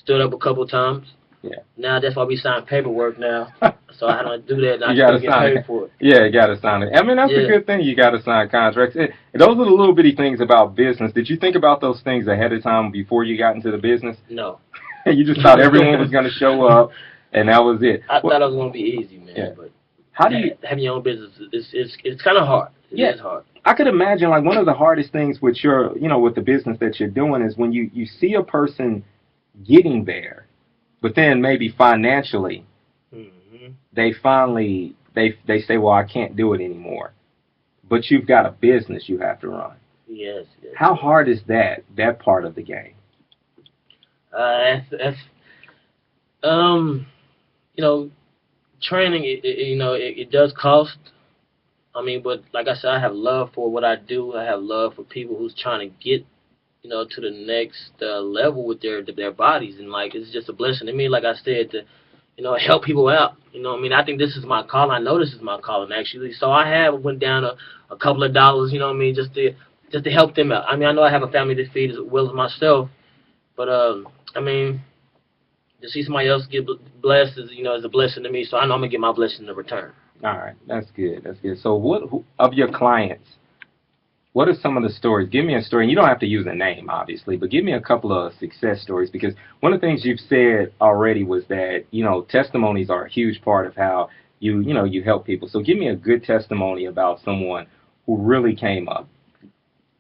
stood up a couple times. Yeah. Now that's why we sign paperwork now. So I don't do that, and I You gotta still get sign paid it. for it. Yeah, you gotta sign it. I mean, that's a Yeah. good thing. You gotta sign contracts. Those are the little bitty things about business. Did you think about those things ahead of time before you got into the business? No. You just thought everyone was gonna show up, and that was it. I Well, thought it was gonna be easy, yeah. man, but How do you? having your own business it's kind of hard. It Yeah, is hard. I could imagine like one of the hardest things with your, with the business that you're doing is when you see a person getting there, but then maybe financially Hmm. they finally they say, well, I can't do it anymore. But you've got a business you have to run. Yes, yes, How yes. hard is that part of the game? That's um, you know, training. It does cost. I mean, but like I said, I have love for what I do. I have love for people who's trying to get, to the next level with their bodies, and like it's just a blessing to me. Like I said, to help people out. What I mean, I think this is my calling. I know this is my calling actually. So I have went down a couple of dollars. What I mean, just to help them out. I mean, I know I have a family to feed as well as myself, but I mean, to see somebody else get blessed is a blessing to me. So I know I'm gonna get my blessing in return. All right, that's good. That's good. So, of your clients, what are some of the stories? Give me a story. And you don't have to use a name, obviously, but give me a couple of success stories because one of the things you've said already was that testimonies are a huge part of how you help people. So, give me a good testimony about someone who really came up.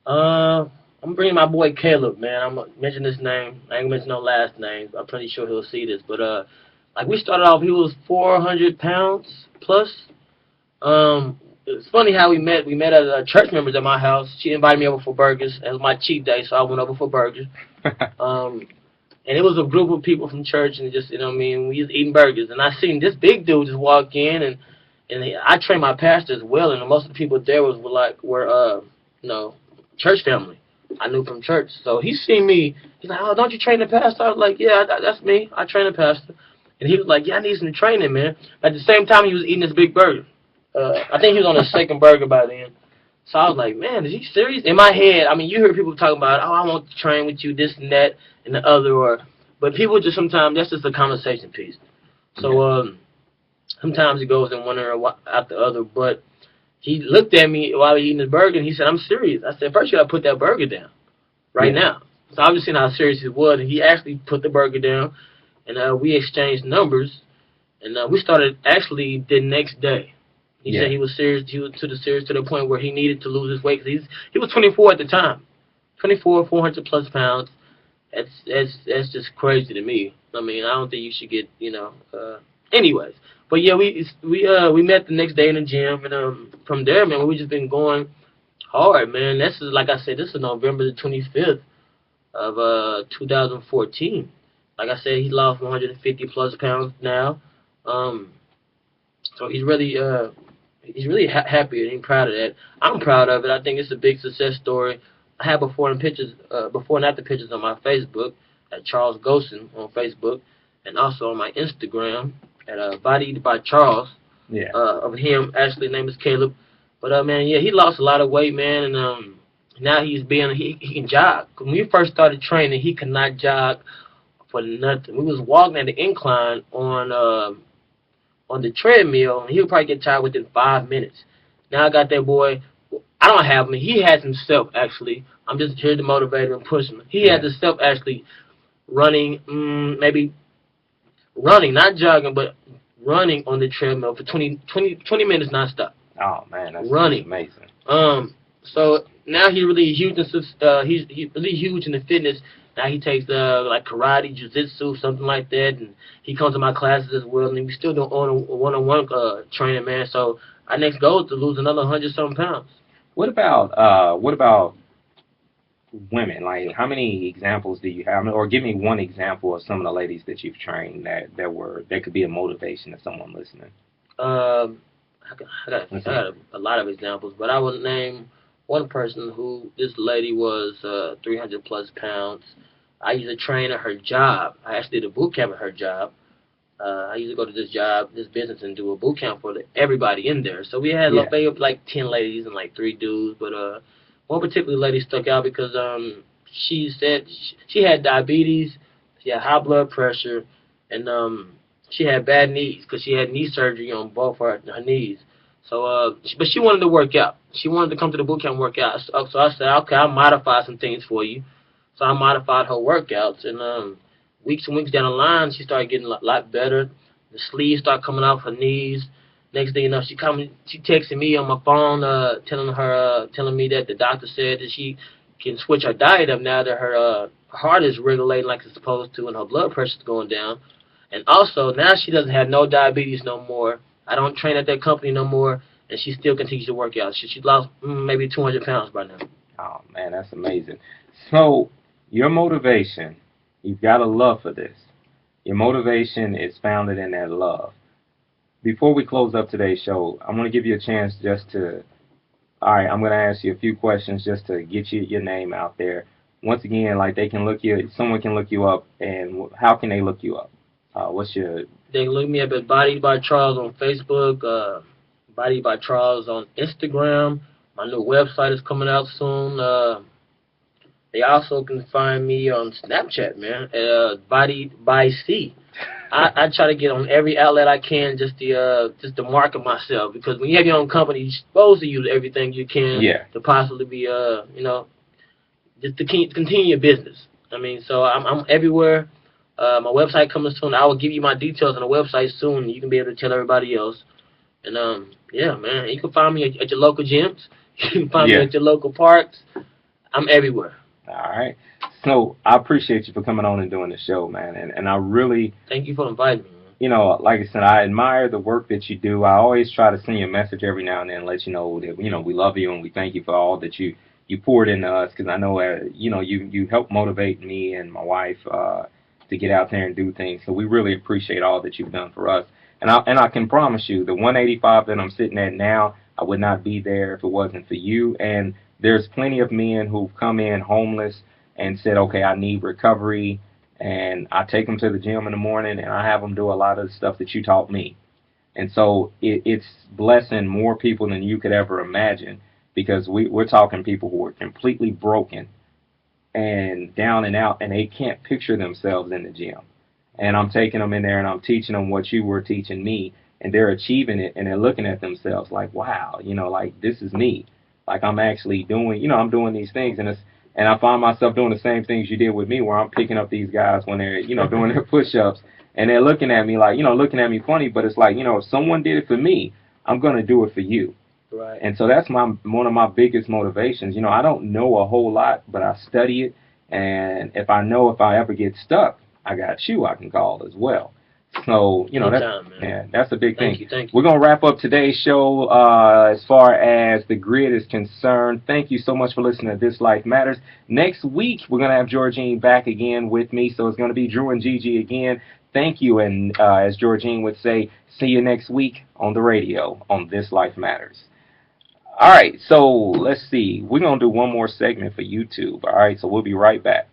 I'm bringing my boy Caleb, man. I'm gonna mention his name. I ain't gonna mention no last name. I'm pretty sure he'll see this. But like we started off, he was 400 pounds plus. It's funny how we met. We met at church members at my house. She invited me over for burgers. It was my cheat day, so I went over for burgers. Um, and it was a group of people from church, and just what I mean, we was eating burgers. And I seen this big dude just walk in, and I trained my pastor as well, and most of the people there were church family. I knew from church, so he seen me. He's like, "Oh, don't you train the pastor?" I was like, "Yeah, that's me. I train the pastor." And he was like, "Yeah, I need some training, man." At the same time, he was eating this big burger. I think he was on his second burger by then. So I was like, "Man, is he serious?" In my head, I mean, you hear people talking about, "Oh, I want to train with you, this and that and the other," but people just sometimes that's just a conversation piece. So sometimes it goes in one ear out the other, but he looked at me while he was eating his burger, and he said, "I'm serious." I said, "First, you got to put that burger down right Yeah. now." So I was just seeing how serious he was, and he actually put the burger down, and we exchanged numbers, and we started actually the next day. He said Yeah. he was serious. He was serious to the point where he needed to lose his weight. 'Cause he was 24 at the time, 24, 400 plus pounds. That's just crazy to me. I mean, I don't think you should get anyways. But yeah, we met the next day in the gym, and from there, man, we just been going hard, man. This is like I said, this is November the 25th of 2014. Like I said, he lost 150 plus pounds now. Um, so he's really happy and he's proud of that. I'm proud of it. I think it's a big success story. I have before and after pictures on my Facebook at Charles Gholson on Facebook, and also on my Instagram at Bodied by Charles. Yeah. Of him, actually, his name is Caleb. But man, yeah, he lost a lot of weight, man, and now he can jog. When we first started training, he could not jog for nothing. We was walking at the incline on the treadmill, and he would probably get tired within 5 minutes. Now I got that boy. I don't have him. He has himself actually. I'm just here to motivate him and push him. He has Yeah. himself actually running, maybe running, not jogging, but running on the treadmill for 20 minutes nonstop. Oh man, that's Running. amazing. So now he's really huge he's really huge in the fitness. Now he takes like karate, jiu-jitsu, something like that, and he comes to my classes as well. And we still do one-on-one training, man. So our next goal is to lose another 100-something pounds. What about women? Like, how many examples do you have, or give me one example of some of the ladies that you've trained that could be a motivation to someone listening. I got a lot of examples, but I would name one person who this lady was 300 plus pounds. I used to train at her job. I actually did a boot camp at her job. I used to go to this business, and do a boot camp for everybody in there. So we had Yeah. like 10 ladies and like 3 dudes, but one particular lady stuck out because she said she had diabetes. She had high blood pressure, and she had bad knees because she had knee surgery on both her knees. So, but she wanted to work out. She wanted to come to the boot camp and work out. So I said, okay, I'll modify some things for you. So I modified her workouts, and weeks and weeks down the line, she started getting a lot better. The sleeves start coming off her knees. Next thing you know, she texted me on my phone, telling me that the doctor said that she can switch her diet up now that her heart is regulating like it's supposed to, and her blood pressure's going down. And also, now she doesn't have no diabetes no more. I don't train at that company no more, and she still continues to work out. She lost maybe 200 pounds by now. Oh, man, that's amazing. So, your motivation, you've got a love for this. Your motivation is founded in that love. Before we close up today's show, I'm going to give you a chance just to, all right, I'm going to ask you a few questions just to get your name out there. Once again, like someone can look you up, and how can they look you up? What's your... They can look me up at Bodied by Charles on Facebook, Bodied by Charles on Instagram. My new website is coming out soon. They also can find me on Snapchat, man, Bodied by C. I try to get on every outlet I can just to market myself, because when you have your own company, you're supposed to use everything you can to possibly be just to continue your business. I mean, so I'm everywhere. My website coming soon. I will give you my details on the website soon, and you can be able to tell everybody else. And yeah, man, you can find me at your local gyms. You can find me at your local parks. I'm everywhere. All right. So I appreciate you for coming on and doing the show, man. And I really... Thank you for inviting me, man. You know, like I said, I admire the work that you do. I always try to send you a message every now and then and let you know that, we love you and we thank you for all that you poured into us, because I know, you helped motivate me and my wife to get out there and do things. So we really appreciate all that you've done for us. And I can promise you, the 185 that I'm sitting at now, I would not be there if it wasn't for you. And there's plenty of men who've come in homeless and said, okay, I need recovery. And I take them to the gym in the morning, and I have them do a lot of the stuff that you taught me. And so it's blessing more people than you could ever imagine, because we're talking people who are completely broken and down and out, and they can't picture themselves in the gym. And I'm taking them in there, and I'm teaching them what you were teaching me, and they're achieving it, and they're looking at themselves like, wow, like, this is me. Like, I'm actually doing, I'm doing these things, and I find myself doing the same things you did with me, where I'm picking up these guys when they're, doing their push-ups, and they're looking at me like, looking at me funny, but it's like, if someone did it for me, I'm going to do it for you. Right. And so that's one of my biggest motivations. I don't know a whole lot, but I study it, and if I ever get stuck, I got you I can call as well. So, that's a big thing. Thank you. We're going to wrap up today's show as far as the grid is concerned. Thank you so much for listening to This Life Matters. Next week, we're going to have Georgine back again with me, so it's going to be Drew and Gigi again. Thank you, and as Georgine would say, see you next week on the radio on This Life Matters. All right, so let's see. We're going to do one more segment for YouTube. All right, so we'll be right back.